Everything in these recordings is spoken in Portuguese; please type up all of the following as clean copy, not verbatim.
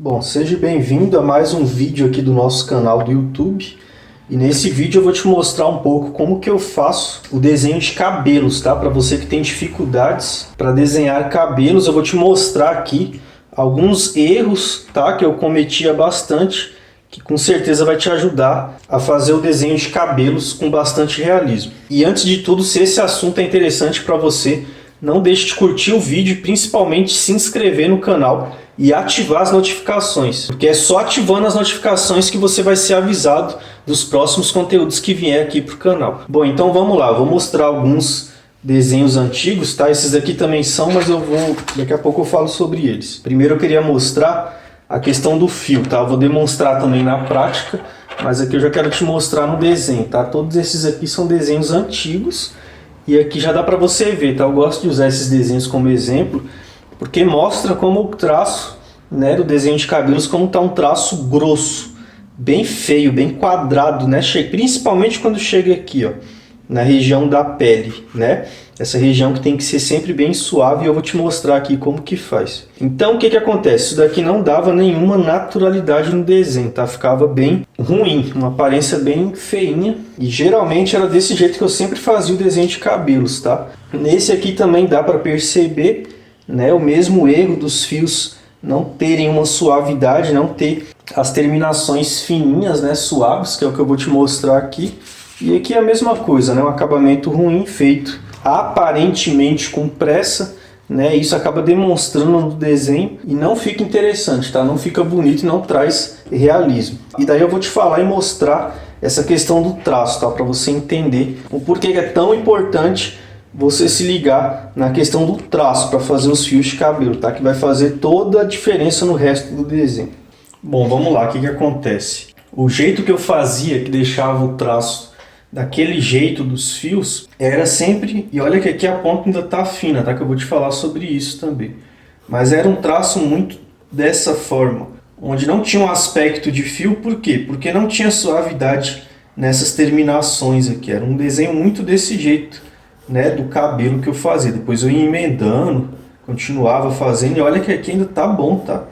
Bom, seja bem-vindo a mais um vídeo aqui do nosso canal do YouTube. E nesse vídeo eu vou te mostrar um pouco como que eu faço o desenho de cabelos, tá? Para você que tem dificuldades para desenhar cabelos, eu vou te mostrar aqui alguns erros, tá? Que eu cometia bastante, que com certeza vai te ajudar a fazer o desenho de cabelos com bastante realismo. E antes de tudo, se esse assunto é interessante para você, não deixe de curtir o vídeo e principalmente se inscrever no canal e ativar as notificações, porque é só ativando as notificações que você vai ser avisado dos próximos conteúdos que vier aqui para o canal. Bom, então vamos lá, vou mostrar alguns desenhos antigos, tá? Esses aqui também são, mas daqui a pouco eu falo sobre eles. Primeiro eu queria mostrar a questão do fio, tá? Eu vou demonstrar também na prática, mas aqui eu já quero te mostrar no desenho, tá? Todos esses aqui são desenhos antigos e aqui já dá para você ver, tá? Eu gosto de usar esses desenhos como exemplo, porque mostra como o traço, né, do desenho de cabelos, como está um traço grosso, bem feio, bem quadrado, né? Principalmente quando chega aqui, ó, na região da pele, né? Essa região que tem que ser sempre bem suave, e eu vou te mostrar aqui como que faz. Então o que que acontece? Isso daqui não dava nenhuma naturalidade no desenho, tá? Ficava bem ruim, uma aparência bem feinha, e geralmente era desse jeito que eu sempre fazia o desenho de cabelos, tá? Nesse aqui também dá para perceber, né, o mesmo erro dos fios não terem uma suavidade, não ter as terminações fininhas, né, suaves, que é o que eu vou te mostrar aqui. E aqui é a mesma coisa, né, um acabamento ruim, feito aparentemente com pressa, né, isso acaba demonstrando no desenho e não fica interessante, tá? Não fica bonito e não traz realismo. E daí eu vou te falar e mostrar essa questão do traço, tá? Para você entender o porquê é tão importante você se ligar na questão do traço para fazer os fios de cabelo, tá? Que vai fazer toda a diferença no resto do desenho. Bom, vamos lá, o que que acontece? O jeito que eu fazia, que deixava o traço daquele jeito dos fios, era sempre... E olha que aqui a ponta ainda tá fina, tá? Que eu vou te falar sobre isso também. Mas era um traço muito dessa forma, onde não tinha um aspecto de fio. Por quê? Porque não tinha suavidade nessas terminações aqui. Era um desenho muito desse jeito, né, do cabelo que eu fazia. Depois eu ia emendando, continuava fazendo, e olha que aqui ainda tá bom, tá?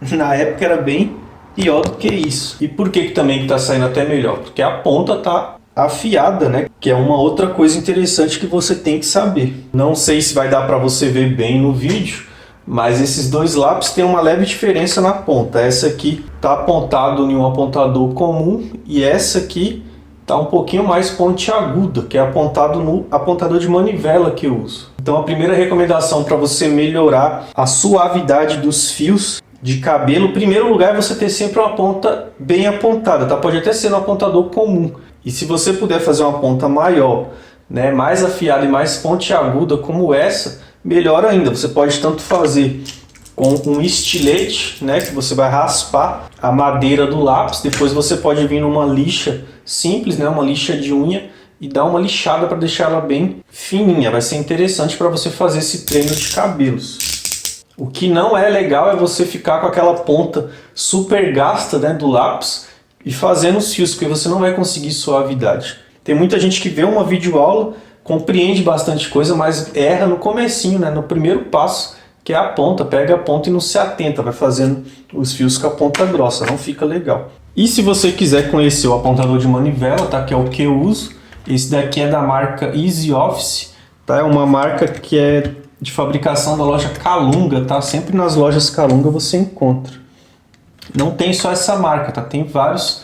Na época era bem pior do que isso. E por que também que tá saindo até melhor? Porque a ponta tá afiada, né? Que é uma outra coisa interessante que você tem que saber. Não sei se vai dar para você ver bem no vídeo, mas esses dois lápis têm uma leve diferença na ponta. Essa aqui tá apontado em um apontador comum e essa aqui tá um pouquinho mais pontiaguda, que é apontado no apontador de manivela que eu uso. Então a primeira recomendação para você melhorar a suavidade dos fios de cabelo, em primeiro lugar, é você ter sempre uma ponta bem apontada, tá? Pode até ser no apontador comum. E se você puder fazer uma ponta maior, né, mais afiada e mais pontiaguda como essa, melhor ainda. Você pode tanto fazer com um estilete, né, que você vai raspar a madeira do lápis, depois você pode vir numa lixa simples, né, uma lixa de unha, e dar uma lixada para deixar ela bem fininha. Vai ser interessante para você fazer esse treino de cabelos. O que não é legal é você ficar com aquela ponta super gasta, né, do lápis e fazendo os fios, porque você não vai conseguir suavidade. Tem muita gente que vê uma videoaula, compreende bastante coisa, mas erra no comecinho, né, no primeiro passo, que é a ponta. Pega a ponta e não se atenta, vai fazendo os fios com a ponta grossa, não fica legal. E se você quiser conhecer o apontador de manivela, tá, que é o que eu uso, esse daqui é da marca Easy Office, tá? É uma marca que é de fabricação da loja Calunga, tá? Sempre nas lojas Calunga você encontra. Não tem só essa marca, tá? Tem vários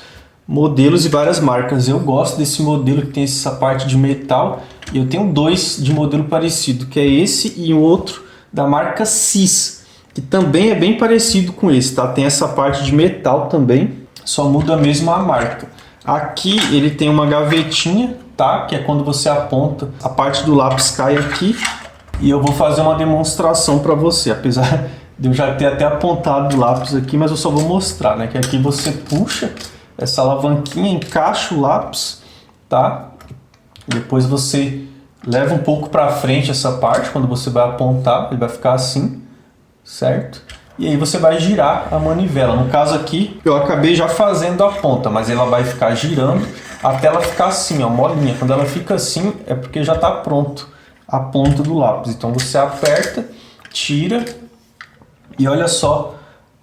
modelos e várias marcas. Eu gosto desse modelo que tem essa parte de metal, e eu tenho dois de modelo parecido, que é esse e o outro da marca Cis, que também é bem parecido com esse, tá? Tem essa parte de metal também, só muda mesmo a marca. Aqui ele tem uma gavetinha, tá? Que é quando você aponta, a parte do lápis cai aqui, e eu vou fazer uma demonstração para você, apesar de eu já ter até apontado o lápis aqui, mas eu só vou mostrar, né? Que aqui você puxa essa alavanquinha, encaixa o lápis, tá? Depois você leva um pouco para frente essa parte, quando você vai apontar, ele vai ficar assim, certo? E aí você vai girar a manivela. No caso aqui, eu acabei já fazendo a ponta, mas ela vai ficar girando até ela ficar assim, ó, molinha. Quando ela fica assim, é porque já está pronto a ponta do lápis. Então você aperta, tira e olha só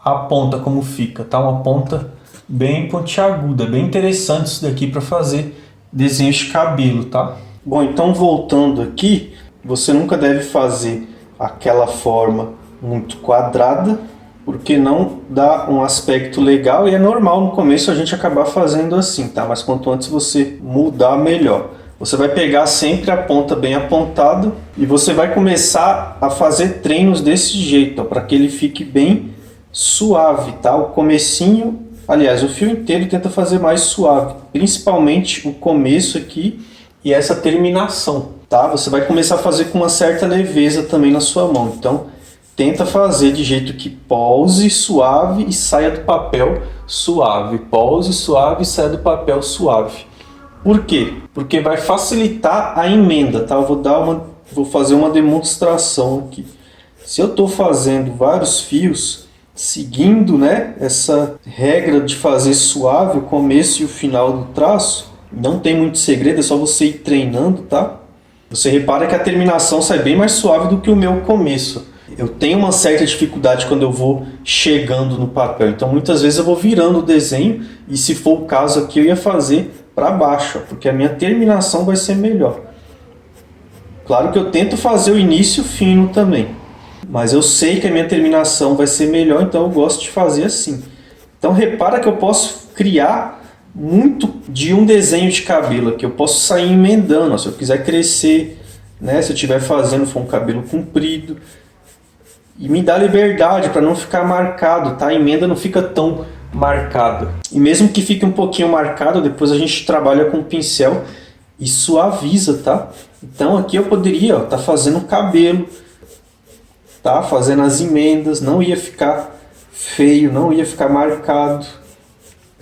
a ponta como fica, tá? Uma ponta bem pontiaguda, bem interessante isso daqui para fazer desenhos de cabelo, tá? Bom, então voltando aqui, você nunca deve fazer aquela forma muito quadrada, porque não dá um aspecto legal e é normal no começo a gente acabar fazendo assim, tá? Mas quanto antes você mudar, melhor. Você vai pegar sempre a ponta bem apontada e você vai começar a fazer treinos desse jeito, para que ele fique bem suave, tá? O comecinho, aliás, o fio inteiro tenta fazer mais suave, principalmente o começo aqui e essa terminação, tá? Você vai começar a fazer com uma certa leveza também na sua mão, então tenta fazer de jeito que pouse suave e saia do papel suave, pouse suave e saia do papel suave. Por quê? Porque vai facilitar a emenda, tá? Eu vou fazer uma demonstração aqui. Se eu estou fazendo vários fios, seguindo, né, essa regra de fazer suave o começo e o final do traço, não tem muito segredo, é só você ir treinando, tá? Você repara que a terminação sai bem mais suave do que o meu começo. Eu tenho uma certa dificuldade quando eu vou chegando no papel, então muitas vezes eu vou virando o desenho e se for o caso aqui eu ia fazer para baixo, porque a minha terminação vai ser melhor. Claro que eu tento fazer o início fino também, mas eu sei que a minha terminação vai ser melhor, então eu gosto de fazer assim. Então repara que eu posso criar muito de um desenho de cabelo aqui, eu posso sair emendando, ó, se eu quiser crescer, né, se eu estiver fazendo for um cabelo comprido, e me dá liberdade para não ficar marcado, tá? A emenda não fica tão marcada. E mesmo que fique um pouquinho marcado, depois a gente trabalha com o pincel e suaviza, tá? Então aqui eu poderia estar fazendo o cabelo, tá? Fazendo as emendas, não ia ficar feio, não ia ficar marcado.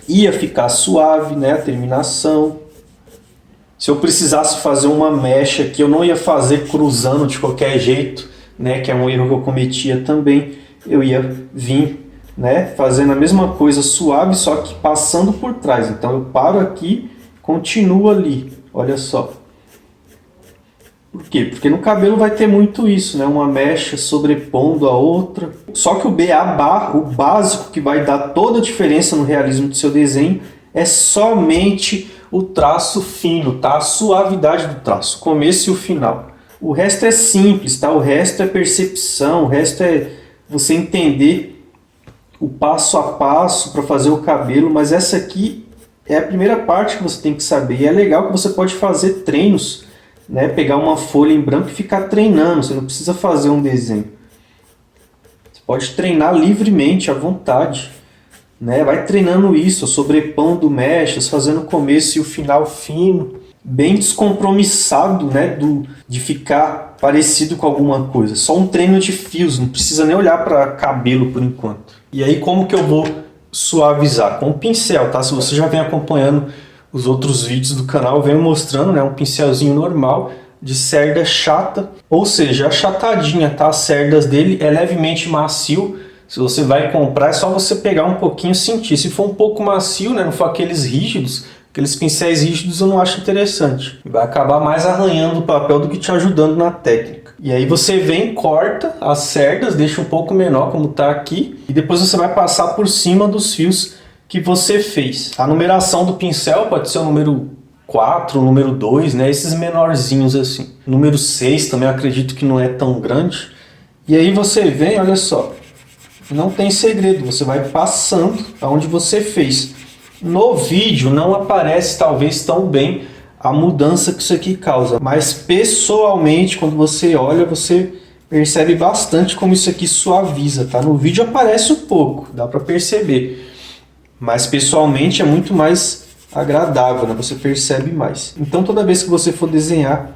Ia ficar suave, né? A terminação. Se eu precisasse fazer uma mecha aqui, eu não ia fazer cruzando de qualquer jeito, né, que é um erro que eu cometia também. Eu ia vir, né, fazendo a mesma coisa suave, só que passando por trás. Então eu paro aqui, continuo ali. Olha só. Por quê? Porque no cabelo vai ter muito isso, né? Uma mecha sobrepondo a outra. Só que o beabá, o básico que vai dar toda a diferença no realismo do seu desenho, é somente o traço fino, tá? A suavidade do traço, o começo e o final. O resto é simples, tá? O resto é percepção, o resto é você entender o passo a passo para fazer o cabelo, mas essa aqui é a primeira parte que você tem que saber. E é legal que você pode fazer treinos, né? Pegar uma folha em branco e ficar treinando, você não precisa fazer um desenho. Você pode treinar livremente, à vontade, né? Vai treinando isso, sobrepondo mechas, fazendo o começo e o final fino, bem descompromissado, né, de ficar parecido com alguma coisa. Só um treino de fios, não precisa nem olhar para cabelo por enquanto. E aí como que eu vou suavizar? Com o pincel, tá? Se você já vem acompanhando os outros vídeos do canal, eu venho mostrando, né, um pincelzinho normal de cerda chata, ou seja, achatadinha, tá? As cerdas dele é levemente macio. Se você vai comprar, é só você pegar um pouquinho e sentir. Se for um pouco macio, né, não for aqueles rígidos, aqueles pincéis rígidos eu não acho interessante. Vai acabar mais arranhando o papel do que te ajudando na técnica. E aí você vem, corta as cerdas, deixa um pouco menor como está aqui. E depois você vai passar por cima dos fios que você fez. A numeração do pincel pode ser o número 4, o número 2, né? Esses menorzinhos assim. O número 6 também eu acredito que não é tão grande. E aí você vem, olha só. Não tem segredo, você vai passando aonde você fez. No vídeo não aparece talvez tão bem a mudança que isso aqui causa, mas pessoalmente quando você olha você percebe bastante como isso aqui suaviza, tá? No vídeo aparece um pouco, dá para perceber, mas pessoalmente é muito mais agradável, né? Você percebe mais. Então toda vez que você for desenhar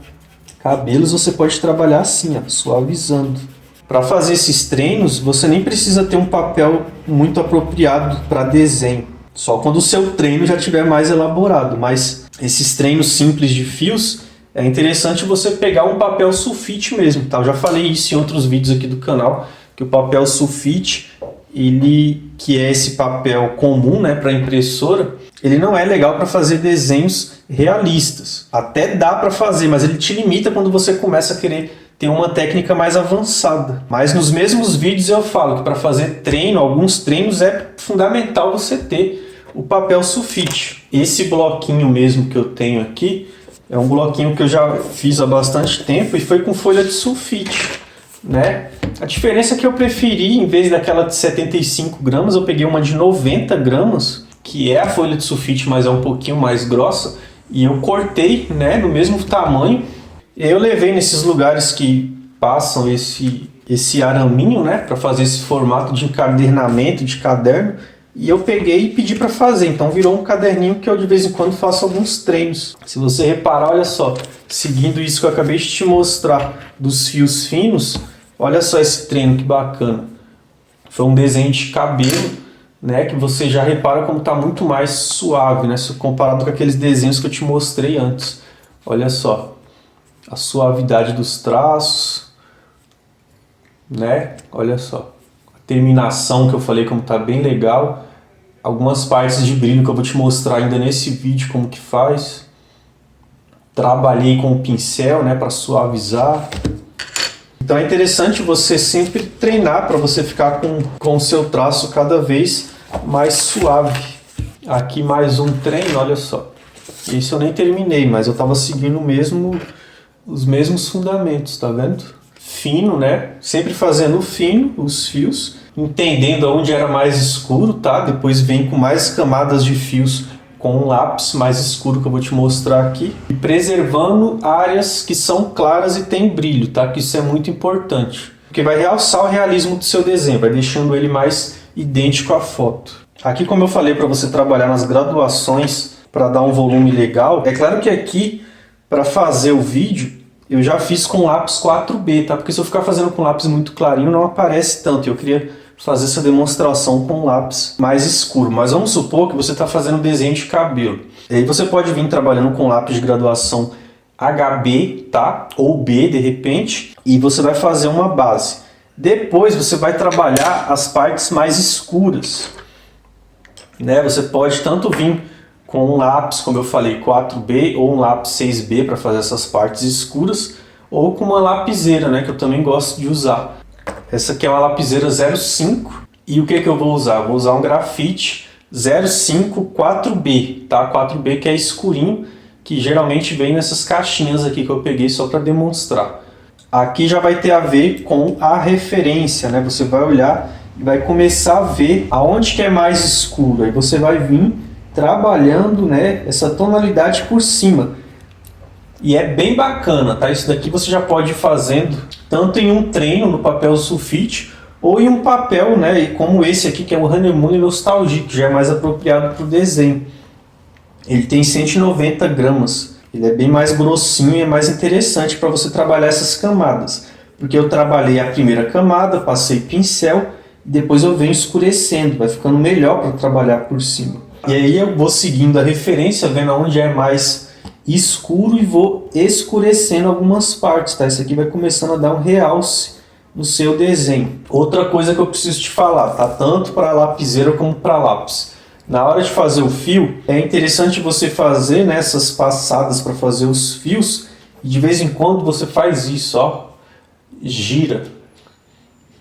cabelos você pode trabalhar assim, ó, suavizando. Para fazer esses treinos você nem precisa ter um papel muito apropriado para desenho. Só quando o seu treino já estiver mais elaborado, mas esses treinos simples de fios, é interessante você pegar um papel sulfite mesmo, tá? Eu já falei isso em outros vídeos aqui do canal, que o papel sulfite, ele, que é esse papel comum, né, para impressora, ele não é legal para fazer desenhos realistas. Até dá para fazer, mas ele te limita quando você começa a querer ter uma técnica mais avançada. Mas nos mesmos vídeos eu falo que para fazer treino, alguns treinos é fundamental você ter o papel sulfite. Esse bloquinho mesmo que eu tenho aqui é um bloquinho que eu já fiz há bastante tempo e foi com folha de sulfite, né? A diferença é que eu preferi, em vez daquela de 75 gramas, eu peguei uma de 90 gramas, que é a folha de sulfite, mas é um pouquinho mais grossa, e eu cortei, né, no mesmo tamanho. Eu levei nesses lugares que passam esse araminho, né, para fazer esse formato de encadernamento de caderno, e eu peguei e pedi para fazer. Então virou um caderninho que eu de vez em quando faço alguns treinos. Se você reparar, olha só, seguindo isso que eu acabei de te mostrar dos fios finos, olha só esse treino que bacana. Foi um desenho de cabelo, né, que você já repara como está muito mais suave, né, comparado com aqueles desenhos que eu te mostrei antes. Olha só a suavidade dos traços, né? Olha só a terminação que eu falei como tá bem legal. Algumas partes de brilho que eu vou te mostrar ainda nesse vídeo como que faz. Trabalhei com o pincel, né, para suavizar. Então é interessante você sempre treinar para você ficar com o seu traço cada vez mais suave. Aqui mais um treino, olha só. Esse eu nem terminei, mas eu estava seguindo os mesmos fundamentos, tá vendo? Fino, né? Sempre fazendo fino os fios, entendendo onde era mais escuro, tá? Depois vem com mais camadas de fios com um lápis mais escuro que eu vou te mostrar aqui. E preservando áreas que são claras e tem brilho, tá? Que isso é muito importante. Porque vai realçar o realismo do seu desenho, vai deixando ele mais idêntico à foto. Aqui, como eu falei, para você trabalhar nas graduações, para dar um volume legal, é claro que aqui, para fazer o vídeo, eu já fiz com lápis 4B, tá? Porque se eu ficar fazendo com lápis muito clarinho, não aparece tanto. Eu queria fazer essa demonstração com lápis mais escuro. Mas vamos supor que você está fazendo desenho de cabelo. E aí você pode vir trabalhando com lápis de graduação HB, tá? Ou B, de repente, e você vai fazer uma base. Depois você vai trabalhar as partes mais escuras, né? Você pode tanto vir com um lápis, como eu falei, 4B ou um lápis 6B para fazer essas partes escuras, ou com uma lapiseira, né, que eu também gosto de usar. Essa aqui é uma lapiseira 05, e o que eu vou usar? Eu vou usar um grafite 05 4B, tá? 4B que é escurinho, que geralmente vem nessas caixinhas aqui que eu peguei só para demonstrar. Aqui já vai ter a ver com a referência, né? Você vai olhar e vai começar a ver aonde que é mais escuro, aí você vai vir trabalhando, né, essa tonalidade por cima. E é bem bacana, tá? Isso daqui você já pode ir fazendo tanto em um treino no papel sulfite ou em um papel, né, como esse aqui que é o Honeymoon Nostalgic, que já é mais apropriado para o desenho. Ele tem 190 gramas, ele é bem mais grossinho e é mais interessante para você trabalhar essas camadas. Porque eu trabalhei a primeira camada, passei pincel e depois eu venho escurecendo, vai ficando melhor para trabalhar por cima. E aí eu vou seguindo a referência, vendo onde é mais escuro e vou escurecendo algumas partes, tá? Isso aqui vai começando a dar um realce no seu desenho. Outra coisa que eu preciso te falar, tá? Tanto para lapiseira como para lápis. Na hora de fazer o fio, é interessante você fazer, né, essas passadas para fazer os fios, e de vez em quando você faz isso, ó, gira,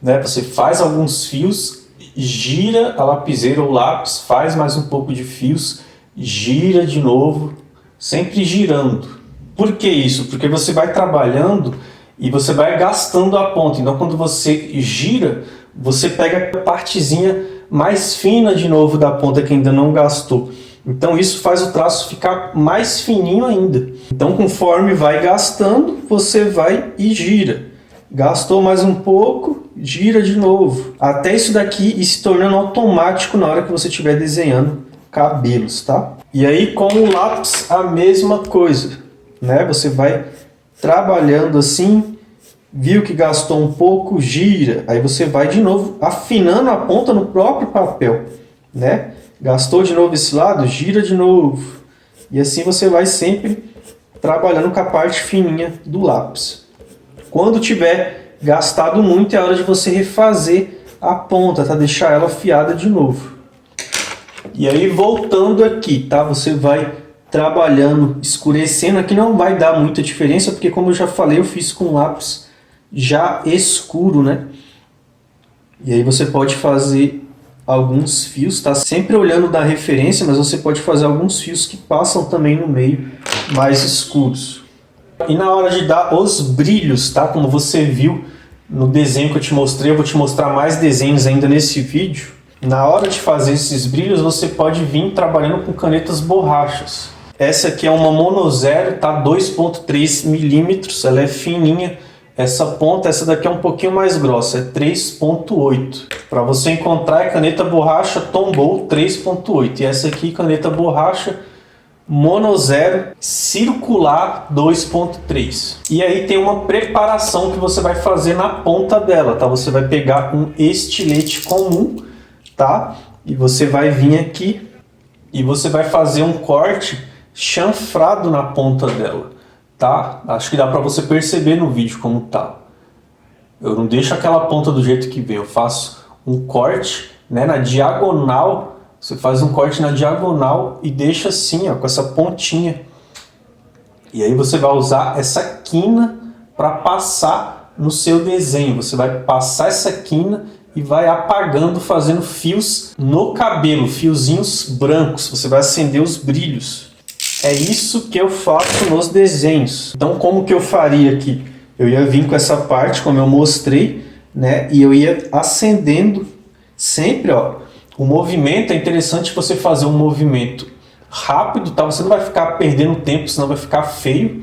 né? Você faz alguns fios, gira a lapiseira ou lápis, faz mais um pouco de fios, gira de novo, sempre girando. Por que isso? Porque você vai trabalhando e você vai gastando a ponta. Então quando você gira, você pega a partezinha mais fina de novo da ponta que ainda não gastou. Então isso faz o traço ficar mais fininho ainda. Então conforme vai gastando, você vai e gira. Gastou mais um pouco, gira de novo. Até isso daqui ir se tornando automático na hora que você estiver desenhando cabelos, tá? E aí com o lápis a mesma coisa, né? Você vai trabalhando assim, viu que gastou um pouco, gira. Aí você vai de novo afinando a ponta no próprio papel, né? Gastou de novo esse lado, gira de novo. E assim você vai sempre trabalhando com a parte fininha do lápis. Quando tiver gastado muito, é hora de você refazer a ponta, tá? Deixar ela afiada de novo. E aí, voltando aqui, tá? Você vai trabalhando, escurecendo. Aqui não vai dar muita diferença, porque como eu já falei, eu fiz com lápis já escuro, né? E aí você pode fazer alguns fios, tá? Sempre olhando da referência, mas você pode fazer alguns fios que passam também no meio mais escuros. E na hora de dar os brilhos, tá? Como você viu no desenho que eu te mostrei, eu vou te mostrar mais desenhos ainda nesse vídeo. Na hora de fazer esses brilhos, você pode vir trabalhando com canetas borrachas. Essa aqui é uma Mono Zero, tá? 2.3 milímetros, ela é fininha. Essa ponta, essa daqui é um pouquinho mais grossa, é 3.8. Para você encontrar é caneta borracha Tombow 3.8. E essa aqui, caneta borracha Mono Zero circular 2.3. E aí tem uma preparação que você vai fazer na ponta dela, tá? Você vai pegar um estilete comum, tá? E você vai vir aqui e você vai fazer um corte chanfrado na ponta dela, tá? Acho que dá para você perceber no vídeo como tá. Eu não deixo aquela ponta do jeito que vem, eu faço um corte, né, na diagonal. Você faz um corte na diagonal e deixa assim, ó, com essa pontinha. E aí você vai usar essa quina para passar no seu desenho. Você vai passar essa quina e vai apagando, fazendo fios no cabelo, fiozinhos brancos. Você vai acender os brilhos. É isso que eu faço nos desenhos. Então, como que eu faria aqui? Eu ia vir com essa parte, como eu mostrei, né? E eu ia acendendo sempre, ó. O movimento é interessante você fazer um movimento rápido, tá? Você não vai ficar perdendo tempo, senão vai ficar feio.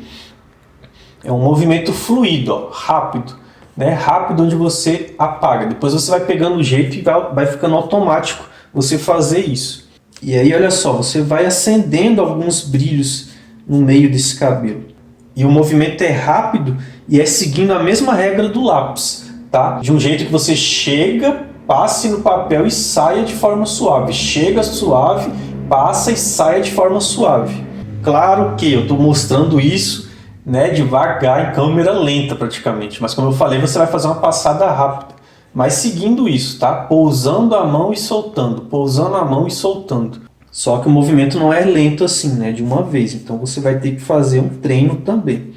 É um movimento fluido, ó, rápido, né? Rápido onde você apaga. Depois você vai pegando o jeito e vai ficando automático você fazer isso. E aí, olha só, você vai acendendo alguns brilhos no meio desse cabelo. E o movimento é rápido e é seguindo a mesma regra do lápis, tá? De um jeito que você chega, passe no papel e saia de forma suave. Chega suave, passa e saia de forma suave. Claro que eu estou mostrando isso, né, devagar, em câmera lenta praticamente. Mas como eu falei, você vai fazer uma passada rápida. Mas seguindo isso, tá? Pousando a mão e soltando. Pousando a mão e soltando. Só que o movimento não é lento assim, né, de uma vez. Então você vai ter que fazer um treino também.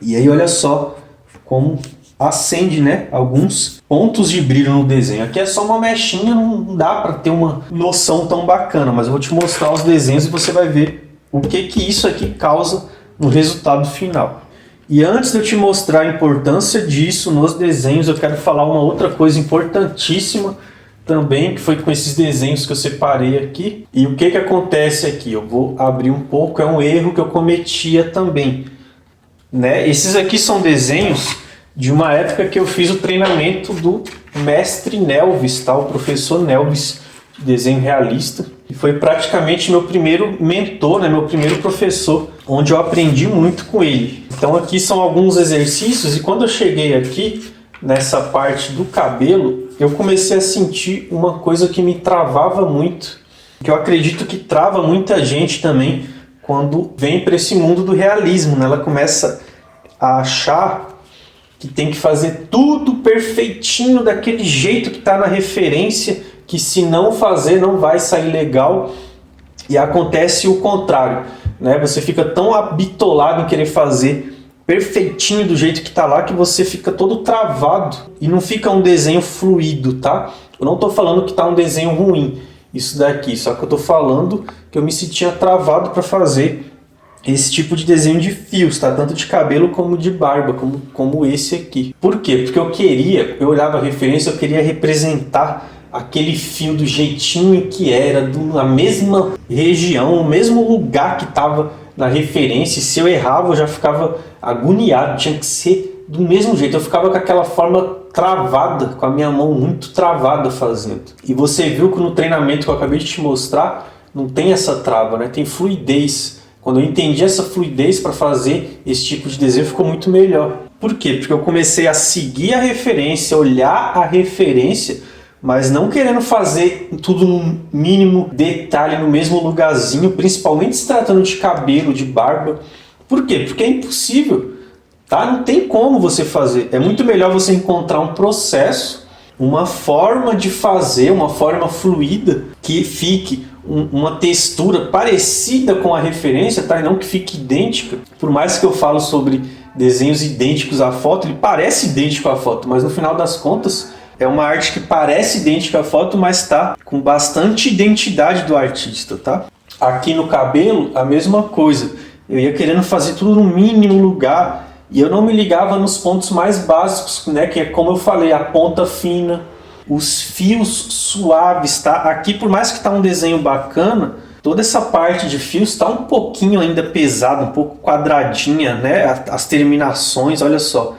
E aí olha só como acende, né, alguns pontos de brilho no desenho. Aqui é só uma mechinha, não dá para ter uma noção tão bacana, mas eu vou te mostrar os desenhos e você vai ver o que isso aqui causa no resultado final. E antes de eu te mostrar a importância disso nos desenhos, eu quero falar uma outra coisa importantíssima também, que foi com esses desenhos que eu separei aqui. E o que acontece aqui? Eu vou abrir um pouco, é um erro que eu cometia também, né? Esses aqui são desenhos de uma época que eu fiz o treinamento do mestre Nelvis, tá? O professor Nelvis, de desenho realista. E foi praticamente meu primeiro mentor, né? Meu primeiro professor, onde eu aprendi muito com ele. Então aqui são alguns exercícios e quando eu cheguei aqui, nessa parte do cabelo, eu comecei a sentir uma coisa que me travava muito, que eu acredito que trava muita gente também quando vem para esse mundo do realismo, né? Ela começa a achar que tem que fazer tudo perfeitinho daquele jeito que está na referência, que se não fazer não vai sair legal, e acontece o contrário, né? Você fica tão habitolado em querer fazer perfeitinho do jeito que está lá que você fica todo travado e não fica um desenho fluido, tá? Eu não estou falando que está um desenho ruim, isso daqui, só que eu estou falando que eu me sentia travado para fazer esse tipo de desenho de fios, tá? Tanto de cabelo como de barba, como esse aqui. Por quê? Porque eu olhava a referência, eu queria representar aquele fio do jeitinho que era, na mesma região, no mesmo lugar que estava na referência. E se eu errava, eu já ficava agoniado, tinha que ser do mesmo jeito. Eu ficava com aquela forma travada, com a minha mão muito travada fazendo. E você viu que no treinamento que eu acabei de te mostrar, não tem essa trava, né? Tem fluidez. Quando eu entendi essa fluidez para fazer esse tipo de desenho, ficou muito melhor. Por quê? Porque eu comecei a seguir a referência, olhar a referência, mas não querendo fazer tudo no mínimo detalhe, no mesmo lugarzinho, principalmente se tratando de cabelo, de barba. Por quê? Porque é impossível, tá? Não tem como você fazer. É muito melhor você encontrar um processo, uma forma de fazer, uma forma fluida, que fique uma textura parecida com a referência, tá? E não que fique idêntica. Por mais que eu falo sobre desenhos idênticos à foto, ele parece idêntico à foto, mas no final das contas é uma arte que parece idêntica à foto, mas está com bastante identidade do artista, tá? Aqui no cabelo, a mesma coisa. Eu ia querendo fazer tudo no mínimo lugar e eu não me ligava nos pontos mais básicos, né? Que é como eu falei, a ponta fina, os fios suaves, tá? Aqui, por mais que tá um desenho bacana, toda essa parte de fios está um pouquinho ainda pesada, um pouco quadradinha, né? As terminações, olha só.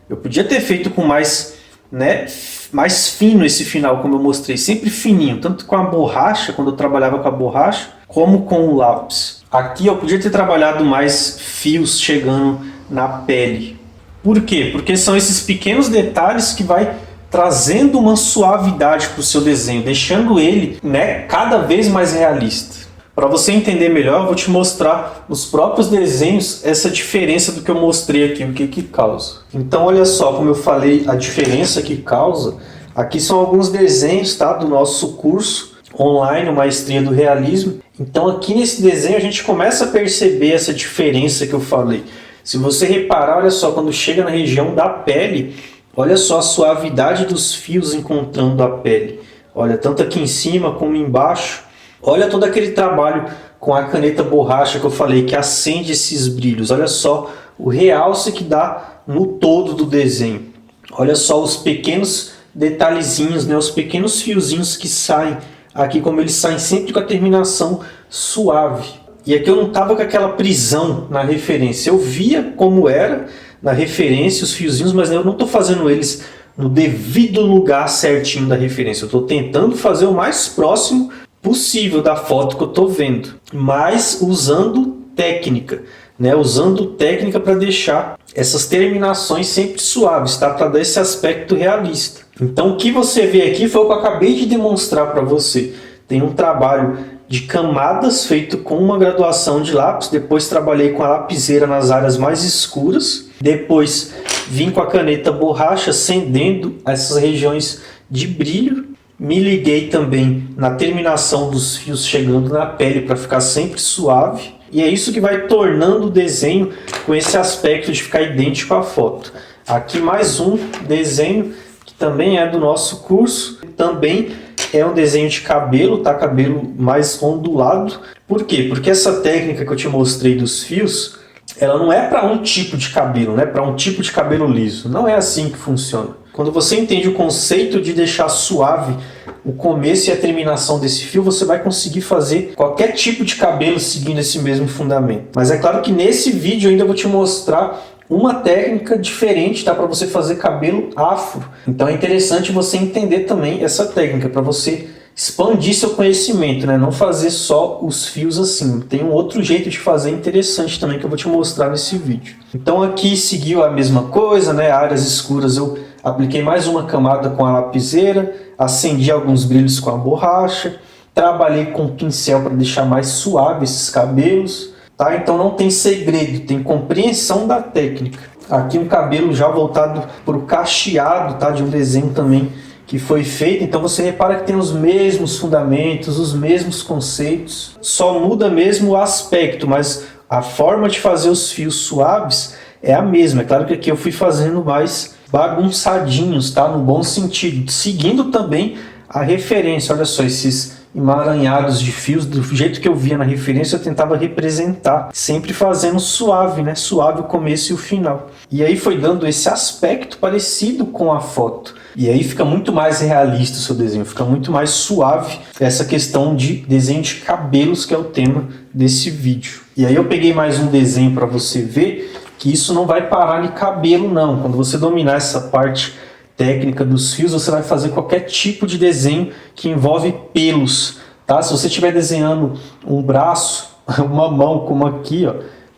Eu podia ter feito com mais, né? Mais fino esse final, como eu mostrei, sempre fininho, tanto com a borracha, quando eu trabalhava com a borracha, como com o lápis. Aqui eu podia ter trabalhado mais fios chegando na pele. Por quê? Porque são esses pequenos detalhes que vai trazendo uma suavidade para o seu desenho, deixando ele, né, cada vez mais realista. Para você entender melhor, eu vou te mostrar nos próprios desenhos essa diferença do que eu mostrei aqui, o que causa. Então olha só, como eu falei, a diferença que causa. Aqui são alguns desenhos, tá, do nosso curso online, Maestria do Realismo. Então aqui nesse desenho a gente começa a perceber essa diferença que eu falei. Se você reparar, olha só, quando chega na região da pele, olha só a suavidade dos fios encontrando a pele. Olha, tanto aqui em cima como embaixo. Olha todo aquele trabalho com a caneta borracha que eu falei, que acende esses brilhos. Olha só o realce que dá no todo do desenho. Olha só os pequenos detalhezinhos, né? Os pequenos fiozinhos que saem aqui, como eles saem sempre com a terminação suave. E aqui eu não estava com aquela prisão na referência. Eu via como era na referência os fiozinhos, mas eu não estou fazendo eles no devido lugar certinho da referência. Eu estou tentando fazer o mais próximo possível da foto que eu estou vendo, mas usando técnica, né? Usando técnica para deixar essas terminações sempre suaves, tá? Para dar esse aspecto realista. Então o que você vê aqui foi o que eu acabei de demonstrar para você. Tem um trabalho de camadas feito com uma graduação de lápis, depois trabalhei com a lapiseira nas áreas mais escuras, depois vim com a caneta borracha acendendo essas regiões de brilho. Me liguei também na terminação dos fios chegando na pele para ficar sempre suave. E é isso que vai tornando o desenho com esse aspecto de ficar idêntico à foto. Aqui mais um desenho que também é do nosso curso. Também é um desenho de cabelo, tá? Cabelo mais ondulado. Por quê? Porque essa técnica que eu te mostrei dos fios, ela não é para um tipo de cabelo, né? Para um tipo de cabelo liso. Não é assim que funciona. Quando você entende o conceito de deixar suave o começo e a terminação desse fio, você vai conseguir fazer qualquer tipo de cabelo seguindo esse mesmo fundamento. Mas é claro que nesse vídeo eu ainda vou te mostrar uma técnica diferente, tá? Para você fazer cabelo afro. Então é interessante você entender também essa técnica, para você expandir seu conhecimento, né? Não fazer só os fios assim. Tem um outro jeito de fazer interessante também que eu vou te mostrar nesse vídeo. Então aqui seguiu a mesma coisa, né? Áreas escuras eu apliquei mais uma camada com a lapiseira, acendi alguns brilhos com a borracha, trabalhei com pincel para deixar mais suave esses cabelos, tá? Então não tem segredo, tem compreensão da técnica. Aqui um cabelo já voltado para o cacheado, tá? De um desenho também que foi feito, então você repara que tem os mesmos fundamentos, os mesmos conceitos, só muda mesmo o aspecto, mas a forma de fazer os fios suaves é a mesma. É claro que aqui eu fui fazendo mais bagunçadinhos, tá? No bom sentido, seguindo também a referência. Olha só, esses emaranhados de fios, do jeito que eu via na referência, eu tentava representar, sempre fazendo suave, né? Suave o começo e o final. E aí foi dando esse aspecto parecido com a foto. E aí fica muito mais realista o seu desenho, fica muito mais suave essa questão de desenho de cabelos, que é o tema desse vídeo. E aí eu peguei mais um desenho para você ver que isso não vai parar de cabelo não. Quando você dominar essa parte técnica dos fios, você vai fazer qualquer tipo de desenho que envolve pelos, tá? Se você estiver desenhando um braço, uma mão como aqui, ó,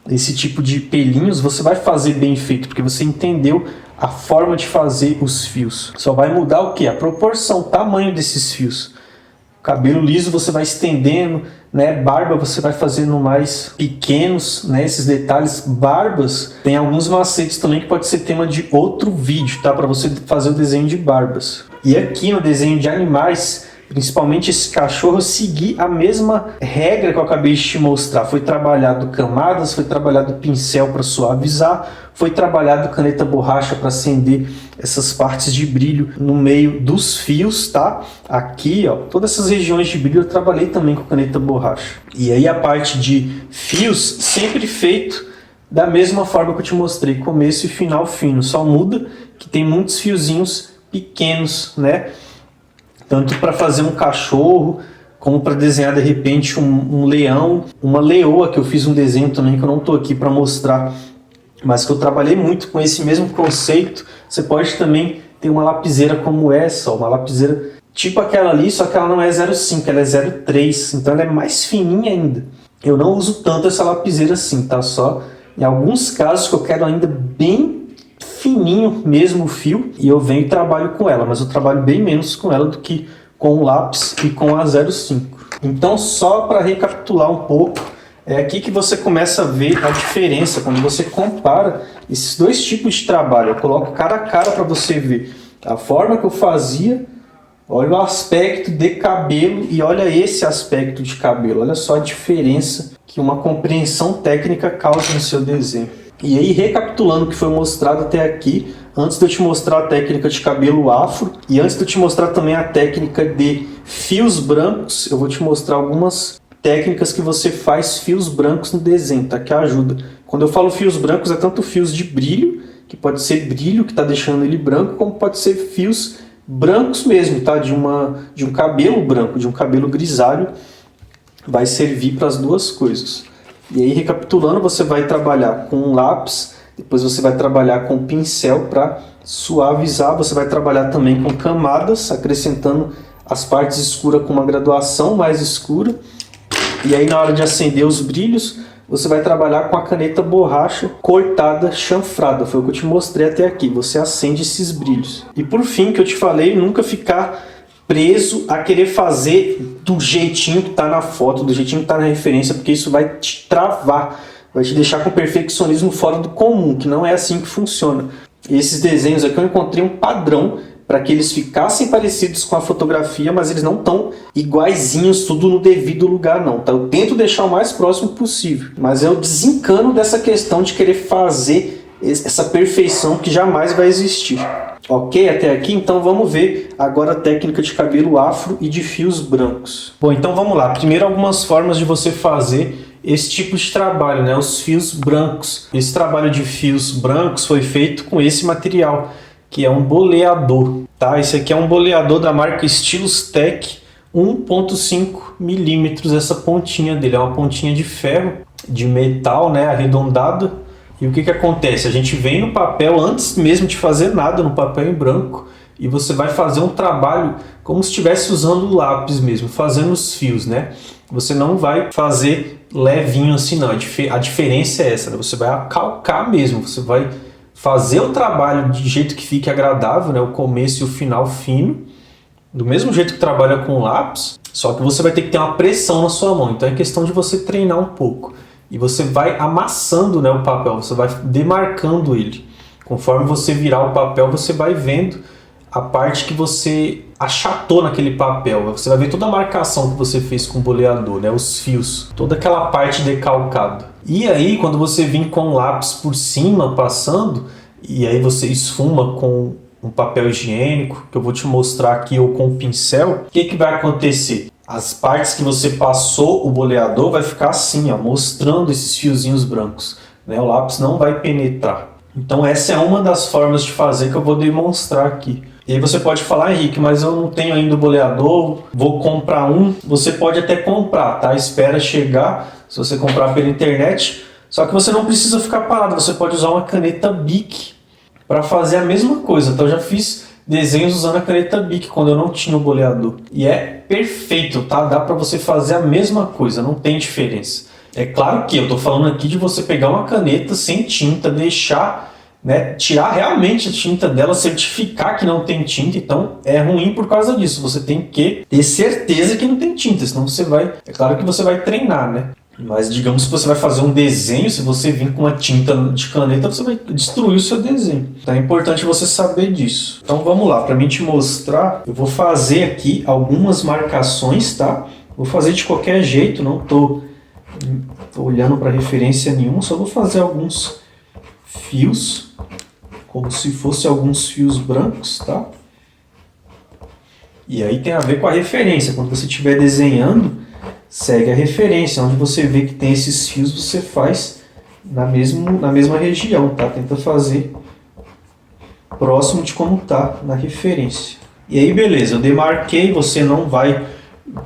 esse tipo de pelinhos, você vai fazer bem feito, porque você entendeu a forma de fazer os fios. Só vai mudar o que? A proporção, o tamanho desses fios. Cabelo liso você vai estendendo, né? Barba você vai fazendo mais pequenos, né? Esses detalhes. Barbas, tem alguns macetes também que pode ser tema de outro vídeo, tá? Para você fazer o desenho de barbas. E aqui no desenho de animais, principalmente esse cachorro, eu segui a mesma regra que eu acabei de te mostrar. Foi trabalhado camadas, foi trabalhado pincel para suavizar, foi trabalhado caneta borracha para acender essas partes de brilho no meio dos fios, tá? Aqui, ó, todas essas regiões de brilho eu trabalhei também com caneta borracha. E aí a parte de fios sempre feito da mesma forma que eu te mostrei, começo e final fino. Só muda que tem muitos fiozinhos pequenos, né? Tanto para fazer um cachorro, como para desenhar de repente um leão, uma leoa, que eu fiz um desenho também que eu não estou aqui para mostrar, mas que eu trabalhei muito com esse mesmo conceito. Você pode também ter uma lapiseira como essa, uma lapiseira tipo aquela ali, só que ela não é 0,5, ela é 0,3, então ela é mais fininha ainda. Eu não uso tanto essa lapiseira assim, tá? Só em alguns casos que eu quero ainda bem fininho mesmo o fio, e eu venho e trabalho com ela, mas eu trabalho bem menos com ela do que com o lápis e com a 0,5. Então, só para recapitular um pouco, é aqui que você começa a ver a diferença quando você compara esses dois tipos de trabalho. Eu coloco cara a cara para você ver a forma que eu fazia. Olha o aspecto de cabelo e olha esse aspecto de cabelo. Olha só a diferença que uma compreensão técnica causa no seu desenho. E aí, recapitulando o que foi mostrado até aqui, antes de eu te mostrar a técnica de cabelo afro e antes de eu te mostrar também a técnica de fios brancos, eu vou te mostrar algumas técnicas que você faz fios brancos no desenho, tá? Que ajuda. Quando eu falo fios brancos, é tanto fios de brilho, que pode ser brilho que está deixando ele branco, como pode ser fios brancos mesmo, tá? De um cabelo branco, de um cabelo grisalho, vai servir para as duas coisas. E aí, recapitulando, você vai trabalhar com um lápis, depois você vai trabalhar com pincel para suavizar, você vai trabalhar também com camadas, acrescentando as partes escuras com uma graduação mais escura. E aí, na hora de acender os brilhos, você vai trabalhar com a caneta borracha cortada, chanfrada. Foi o que eu te mostrei até aqui. Você acende esses brilhos. E por fim, que eu te falei, nunca ficar preso a querer fazer do jeitinho que está na foto, do jeitinho que está na referência, porque isso vai te travar, vai te deixar com perfeccionismo fora do comum, que não é assim que funciona. E esses desenhos aqui eu encontrei um padrão para que eles ficassem parecidos com a fotografia, mas eles não estão iguaizinhos, tudo no devido lugar não, tá? Eu tento deixar o mais próximo possível, mas eu desencano dessa questão de querer fazer essa perfeição que jamais vai existir. Ok, até aqui? Então vamos ver agora a técnica de cabelo afro e de fios brancos. Bom, então vamos lá. Primeiro, algumas formas de você fazer esse tipo de trabalho, né? Os fios brancos. Esse trabalho de fios brancos foi feito com esse material, que é um boleador, tá? Esse aqui é um boleador da marca Stylus Tech 1.5 milímetros, essa pontinha dele. É uma pontinha de ferro, de metal, né? Arredondada. E o que que acontece? A gente vem no papel, antes mesmo de fazer nada, no papel em branco, e você vai fazer um trabalho como se estivesse usando o lápis mesmo, fazendo os fios, né? Você não vai fazer levinho assim, não. A diferença é essa, né? Você vai calcar mesmo, você vai fazer o trabalho de jeito que fique agradável, né? O começo e o final fino, do mesmo jeito que trabalha com o lápis, só que você vai ter que ter uma pressão na sua mão. Então é questão de você treinar um pouco. E você vai amassando, né, o papel, você vai demarcando ele. Conforme você virar o papel, você vai vendo a parte que você achatou naquele papel. Você vai ver toda a marcação que você fez com o boleador, né, os fios, toda aquela parte decalcada. E aí, quando você vir com o lápis por cima, passando, e aí você esfuma com um papel higiênico, que eu vou te mostrar aqui, ou com um pincel, o que que vai acontecer? As partes que você passou o boleador vai ficar assim, ó, mostrando esses fiozinhos brancos, né? O lápis não vai penetrar. Então essa é uma das formas de fazer que eu vou demonstrar aqui. E aí você pode falar, Henrique, mas eu não tenho ainda o boleador, vou comprar um. Você pode até comprar, tá? Espera chegar, se você comprar pela internet. Só que você não precisa ficar parado, você pode usar uma caneta Bic para fazer a mesma coisa. Então eu já fiz desenhos usando a caneta Bic quando eu não tinha o boleador. E é perfeito, tá? Dá para você fazer a mesma coisa, não tem diferença. É claro que eu estou falando aqui de você pegar uma caneta sem tinta, deixar, né, tirar realmente a tinta dela, certificar que não tem tinta. Então é ruim por causa disso. Você tem que ter certeza que não tem tinta, senão você vai... É claro que você vai treinar, né? Mas digamos que você vai fazer um desenho, se você vir com uma tinta de caneta, você vai destruir o seu desenho. Então é importante você saber disso. Então vamos lá, para mim te mostrar, eu vou fazer aqui algumas marcações, tá? Vou fazer de qualquer jeito, não tô olhando para referência nenhuma, só vou fazer alguns fios, como se fossem alguns fios brancos, tá? E aí tem a ver com a referência, quando você estiver desenhando, segue a referência, onde você vê que tem esses fios, você faz na mesma região, tá? Tenta fazer próximo de como tá na referência. E aí beleza, eu demarquei, você não vai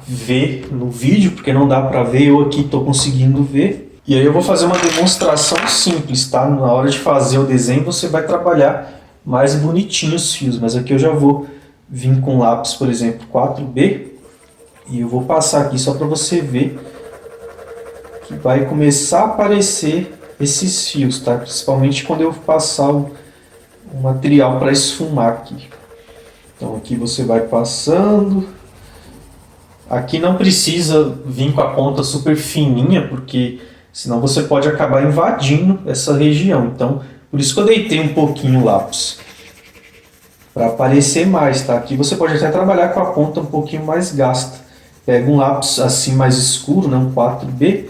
ver no vídeo, porque não dá para ver, eu aqui estou conseguindo ver. E aí eu vou fazer uma demonstração simples, tá? Na hora de fazer o desenho você vai trabalhar mais bonitinho os fios, mas aqui eu já vou vir com lápis, por exemplo, 4B. E eu vou passar aqui só para você ver que vai começar a aparecer esses fios, tá? Principalmente quando eu passar o material para esfumar aqui. Então aqui você vai passando. Aqui não precisa vir com a ponta super fininha, porque senão você pode acabar invadindo essa região. Então, por isso que eu deitei um pouquinho o lápis, para aparecer mais, tá? Aqui você pode até trabalhar com a ponta um pouquinho mais gasta. Pega um lápis assim mais escuro, né, um 4B,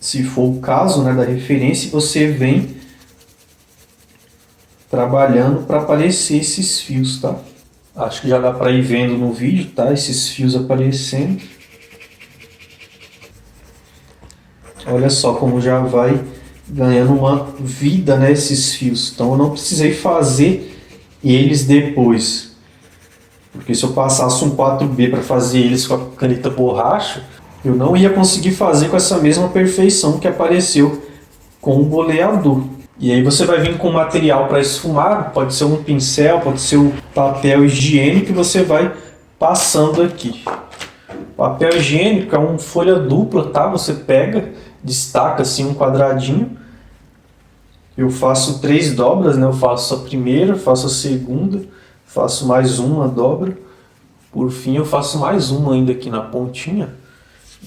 se for o caso, né, da referência, e você vem trabalhando para aparecer esses fios, tá? Acho que já dá para ir vendo no vídeo, tá? Esses fios aparecendo. Olha só como já vai ganhando uma vida, né, esses fios. Então eu não precisei fazer eles depois. Porque se eu passasse um 4B para fazer eles com a caneta borracha, eu não ia conseguir fazer com essa mesma perfeição que apareceu com o boleador. E aí você vai vir com material para esfumar, pode ser um pincel, pode ser um papel higiênico, e você vai passando aqui. Papel higiênico é uma folha dupla, tá? Você pega, destaca assim um quadradinho. Eu faço 3 dobras, né? Eu faço a primeira, faço a segunda, faço mais uma dobra, por fim eu faço mais uma ainda aqui na pontinha,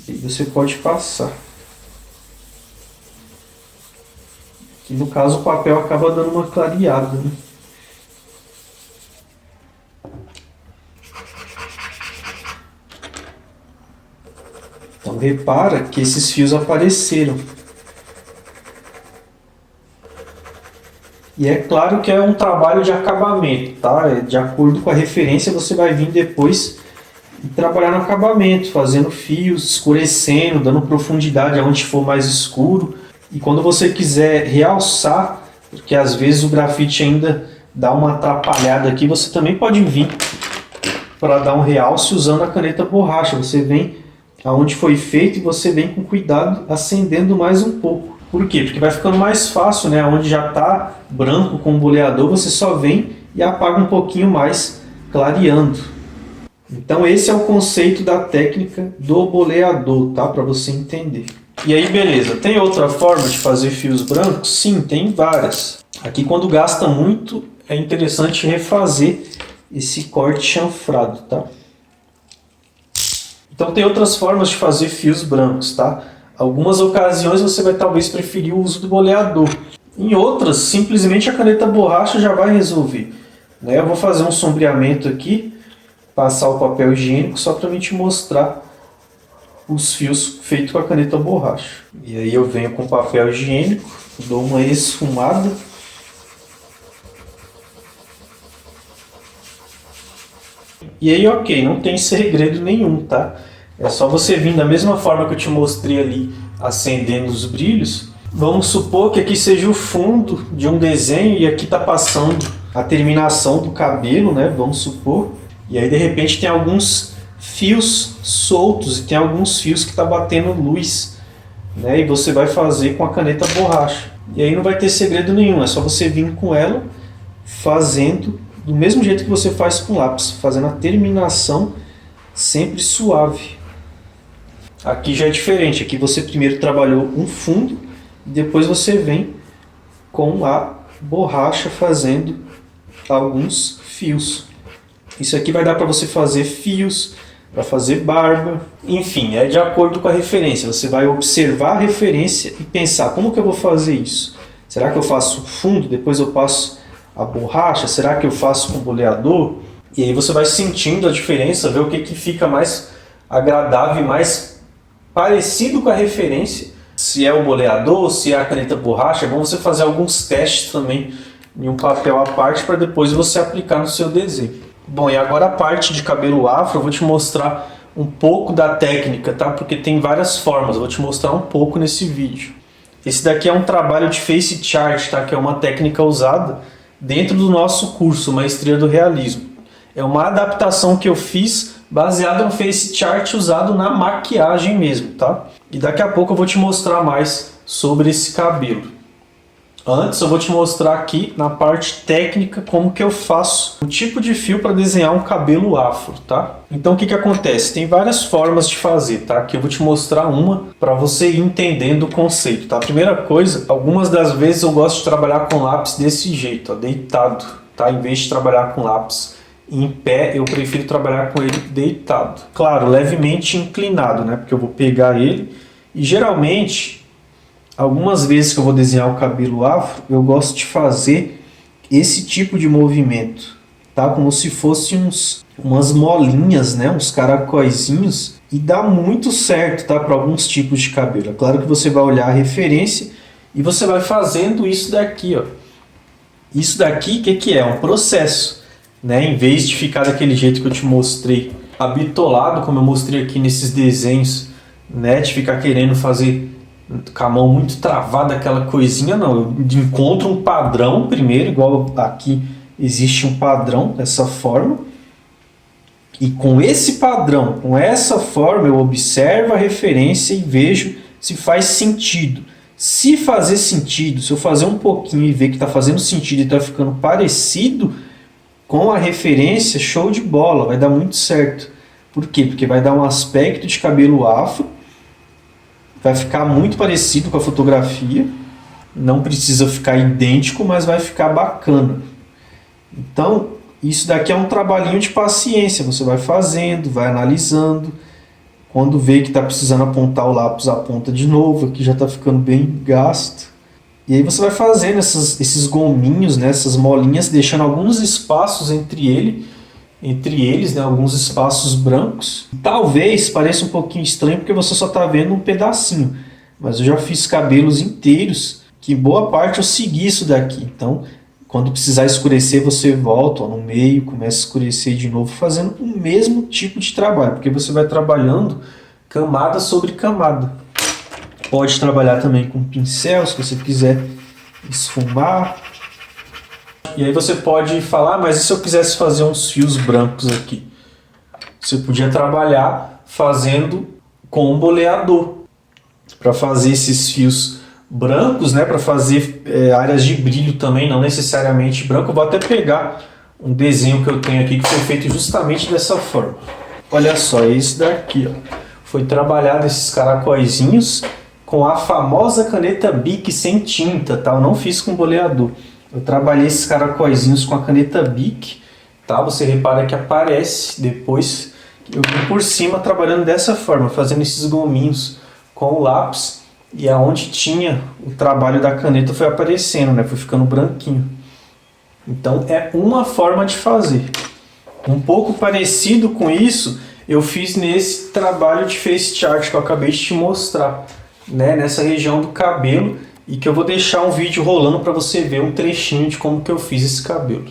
e você pode passar. Aqui no caso o papel acaba dando uma clareada, né? Então repara que esses fios apareceram. E é claro que é um trabalho de acabamento, tá? De acordo com a referência, você vai vir depois e trabalhar no acabamento, fazendo fios, escurecendo, dando profundidade aonde for mais escuro. E quando você quiser realçar, porque às vezes o grafite ainda dá uma atrapalhada aqui, você também pode vir para dar um realce usando a caneta borracha. Você vem aonde foi feito e você vem com cuidado acendendo mais um pouco. Por quê? Porque vai ficando mais fácil, né? Onde já está branco com o boleador, você só vem e apaga um pouquinho mais, clareando. Então esse é o conceito da técnica do boleador, tá? Para você entender. E aí beleza, tem outra forma de fazer fios brancos? Sim, tem várias. Aqui quando gasta muito, é interessante refazer esse corte chanfrado, tá? Então tem outras formas de fazer fios brancos, tá? Algumas ocasiões você vai talvez preferir o uso do boleador. Em outras, simplesmente a caneta borracha já vai resolver, né? Eu vou fazer um sombreamento aqui, passar o papel higiênico só para te mostrar os fios feitos com a caneta borracha. E aí eu venho com papel higiênico, dou uma esfumada. E aí ok, não tem segredo nenhum, tá? É só você vir da mesma forma que eu te mostrei ali, acendendo os brilhos. Vamos supor que aqui seja o fundo de um desenho e aqui está passando a terminação do cabelo, né? Vamos supor. E aí de repente tem alguns fios soltos e tem alguns fios que está batendo luz, né? E você vai fazer com a caneta borracha. E aí não vai ter segredo nenhum, é só você vir com ela fazendo do mesmo jeito que você faz com lápis, fazendo a terminação sempre suave. Aqui já é diferente, aqui você primeiro trabalhou um fundo e depois você vem com a borracha fazendo alguns fios. Isso aqui vai dar para você fazer fios, para fazer barba. Enfim, é de acordo com a referência. Você vai observar a referência e pensar, como que eu vou fazer isso? Será que eu faço fundo, depois eu passo a borracha? Será que eu faço com boleador? E aí você vai sentindo a diferença, ver o que fica mais agradável e mais parecido com a referência. Se é o boleador, se é a caneta borracha. É bom você fazer alguns testes também em um papel à parte para depois você aplicar no seu desenho. Bom, e agora a parte de cabelo afro, eu vou te mostrar um pouco da técnica, tá? Porque tem várias formas, eu vou te mostrar um pouco nesse vídeo. Esse daqui é um trabalho de face chart, tá? Que é uma técnica usada dentro do nosso curso, Maestria do Realismo. É uma adaptação que eu fiz baseada no face chart usado na maquiagem mesmo, tá? E daqui a pouco eu vou te mostrar mais sobre esse cabelo. Antes eu vou te mostrar aqui na parte técnica como que eu faço o tipo de fio para desenhar um cabelo afro, tá? Então o que acontece? Tem várias formas de fazer, tá? Aqui eu vou te mostrar uma para você ir entendendo o conceito, tá? A primeira coisa, algumas das vezes eu gosto de trabalhar com lápis desse jeito, ó, deitado, tá? Em vez de trabalhar com lápis em pé, eu prefiro trabalhar com ele deitado. Claro, levemente inclinado, né? Porque eu vou pegar ele e geralmente algumas vezes que eu vou desenhar o cabelo afro, eu gosto de fazer esse tipo de movimento, tá? Como se fosse umas molinhas, né? Uns caracóizinhos, e dá muito certo, tá? Para alguns tipos de cabelo. É claro que você vai olhar a referência e você vai fazendo isso daqui, ó. Isso daqui, o que é? Um processo, né? Em vez de ficar daquele jeito que eu te mostrei, habitolado, como eu mostrei aqui nesses desenhos, né? De ficar querendo fazer com a mão muito travada, aquela coisinha, não. Eu encontro um padrão primeiro, igual aqui existe um padrão dessa forma. E com esse padrão, com essa forma, eu observo a referência e vejo se faz sentido. Se fazer sentido, se eu fazer um pouquinho e ver que está fazendo sentido e está ficando parecido com a referência, show de bola, vai dar muito certo. Por quê? Porque vai dar um aspecto de cabelo afro, vai ficar muito parecido com a fotografia, não precisa ficar idêntico, mas vai ficar bacana. Então, isso daqui é um trabalhinho de paciência, você vai fazendo, vai analisando, quando vê que está precisando apontar o lápis, aponta de novo, aqui já está ficando bem gasto. E aí você vai fazendo esses gominhos, né, essas molinhas, deixando alguns espaços entre eles, né, alguns espaços brancos. Talvez pareça um pouquinho estranho porque você só está vendo um pedacinho, mas eu já fiz cabelos inteiros que boa parte eu segui isso daqui. Então, quando precisar escurecer, você volta ó, no meio, começa a escurecer de novo, fazendo o mesmo tipo de trabalho, porque você vai trabalhando camada sobre camada. Pode trabalhar também com pincel, se você quiser esfumar. E aí você pode falar, mas e se eu quisesse fazer uns fios brancos aqui? Você podia trabalhar fazendo com um boleador. Para fazer esses fios brancos, né? Para fazer áreas de brilho também, não necessariamente branco. Eu vou até pegar um desenho que eu tenho aqui que foi feito justamente dessa forma. Olha só, esse daqui, ó. Foi trabalhado esses caracóizinhos com a famosa caneta Bic sem tinta, tá? Eu não fiz com boleador. Eu trabalhei esses caracóizinhos com a caneta Bic, tá? Você repara que aparece depois. Eu vim por cima trabalhando dessa forma, fazendo esses gominhos com o lápis. E aonde tinha o trabalho da caneta foi aparecendo, né? Foi ficando branquinho. Então é uma forma de fazer. Um pouco parecido com isso, eu fiz nesse trabalho de face chart que eu acabei de te mostrar, né? Nessa região do cabelo. E que eu vou deixar um vídeo rolando para você ver um trechinho de como que eu fiz esse cabelo.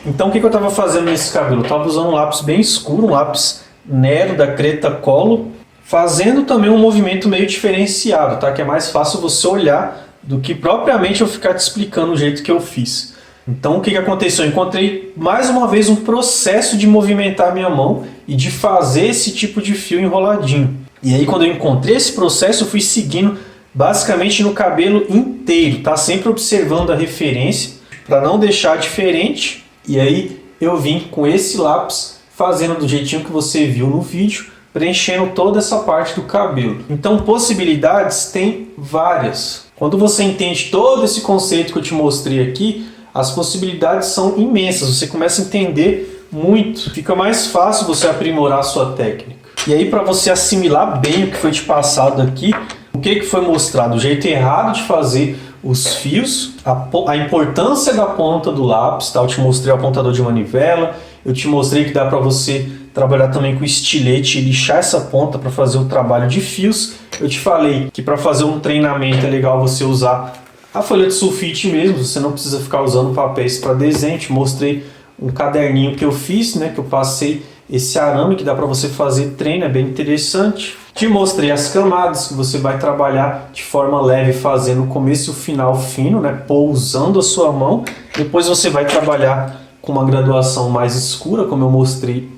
Então o que eu estava fazendo nesse cabelo? Eu estava usando um lápis bem escuro, um lápis Nero da Cretacolor, fazendo também um movimento meio diferenciado, tá? Que é mais fácil você olhar do que propriamente eu ficar te explicando o jeito que eu fiz. Então o que aconteceu? Eu encontrei mais uma vez um processo de movimentar a minha mão e de fazer esse tipo de fio enroladinho. E aí quando eu encontrei esse processo, eu fui seguindo basicamente no cabelo inteiro, tá? Sempre observando a referência para não deixar diferente. E aí eu vim com esse lápis fazendo do jeitinho que você viu no vídeo, preenchendo toda essa parte do cabelo. Então possibilidades tem várias. Quando você entende todo esse conceito que eu te mostrei aqui, as possibilidades são imensas. Você começa a entender muito. Fica mais fácil você aprimorar a sua técnica. E aí, para você assimilar bem o que foi te passado aqui, o que foi mostrado? O jeito errado de fazer os fios, a importância da ponta do lápis, tá? Eu te mostrei o apontador de manivela, eu te mostrei que dá para você trabalhar também com estilete e lixar essa ponta para fazer o trabalho de fios. Eu te falei que para fazer um treinamento é legal você usar a folha de sulfite mesmo, você não precisa ficar usando papéis para desenho. Te mostrei um caderninho que eu fiz, né, que eu passei esse arame que dá para você fazer treino, é bem interessante. Te mostrei as camadas que você vai trabalhar de forma leve, fazendo o começo e o final fino, né, pousando a sua mão. Depois você vai trabalhar com uma graduação mais escura, como eu mostrei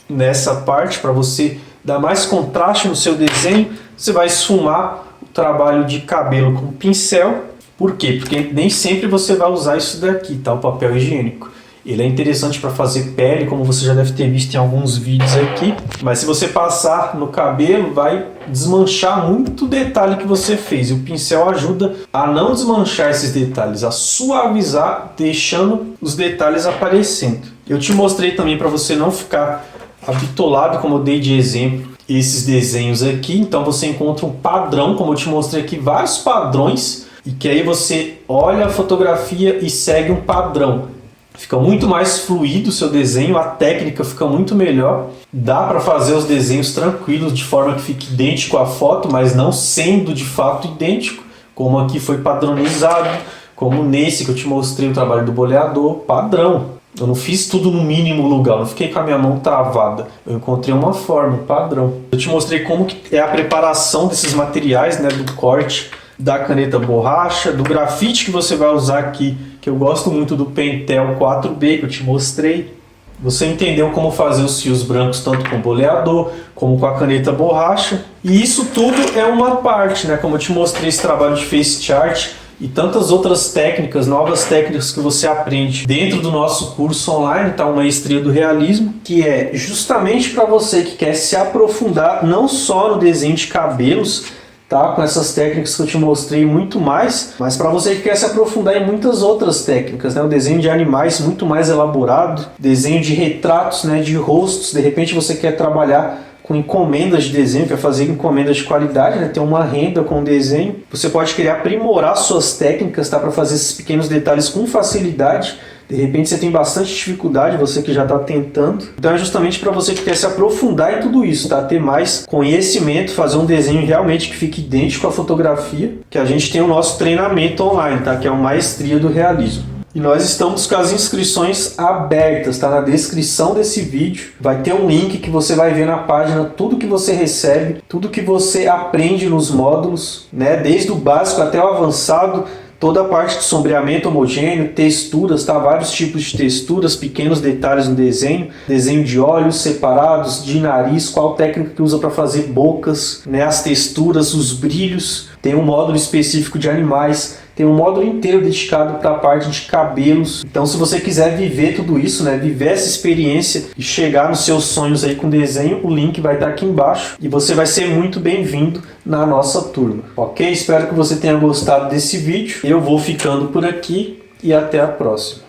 nessa parte, para você dar mais contraste no seu desenho. Você vai esfumar o trabalho de cabelo com pincel. Por quê? Porque nem sempre você vai usar isso daqui, tá? O papel higiênico. Ele é interessante para fazer pele, como você já deve ter visto em alguns vídeos aqui. Mas se você passar no cabelo, vai desmanchar muito detalhe que você fez. E o pincel ajuda a não desmanchar esses detalhes, a suavizar, deixando os detalhes aparecendo. Eu te mostrei também para você não ficar habitolado, como eu dei de exemplo, esses desenhos aqui. Então você encontra um padrão, como eu te mostrei aqui, vários padrões. E que aí você olha a fotografia e segue um padrão. Fica muito mais fluido o seu desenho, a técnica fica muito melhor. Dá para fazer os desenhos tranquilos, de forma que fique idêntico à foto, mas não sendo de fato idêntico, como aqui foi padronizado, como nesse que eu te mostrei o trabalho do boleador, padrão. Eu não fiz tudo no mínimo lugar, não fiquei com a minha mão travada. Eu encontrei uma forma, um padrão. Eu te mostrei como que é a preparação desses materiais, né, do corte da caneta borracha, do grafite que você vai usar aqui, que eu gosto muito do Pentel 4B, que eu te mostrei. Você entendeu como fazer os fios brancos tanto com o boleador, como com a caneta borracha. E isso tudo é uma parte, né? Como eu te mostrei esse trabalho de face chart e tantas outras técnicas, novas técnicas que você aprende dentro do nosso curso online, tá? Uma Maestria do Realismo, que é justamente para você que quer se aprofundar não só no desenho de cabelos, tá? Com essas técnicas que eu te mostrei muito mais, mas para você que quer se aprofundar em muitas outras técnicas, né? O desenho de animais muito mais elaborado, desenho de retratos, né? De rostos, de repente você quer trabalhar com encomendas de desenho, quer fazer encomendas de qualidade, né? Ter uma renda com o desenho. Você pode querer aprimorar suas técnicas, tá? Para fazer esses pequenos detalhes com facilidade. De repente você tem bastante dificuldade, você que já está tentando. Então é justamente para você que quer se aprofundar em tudo isso, tá? Ter mais conhecimento, fazer um desenho realmente que fique idêntico à fotografia, que a gente tem o nosso treinamento online, tá? Que é uma Maestria do Realismo. E nós estamos com as inscrições abertas, tá? Na descrição desse vídeo vai ter um link que você vai ver na página tudo que você recebe, tudo que você aprende nos módulos, né? Desde o básico até o avançado. Toda a parte de sombreamento homogêneo, texturas, tá? Vários tipos de texturas, pequenos detalhes no desenho, desenho de olhos separados, de nariz, qual técnica que usa para fazer bocas, né? As texturas, os brilhos, tem um módulo específico de animais, tem um módulo inteiro dedicado para a parte de cabelos. Então se você quiser viver tudo isso, né? Viver essa experiência e chegar nos seus sonhos aí com desenho, o link vai estar aqui embaixo e você vai ser muito bem-vindo na nossa turma, ok? Espero que você tenha gostado desse vídeo. Eu vou ficando por aqui e até a próxima.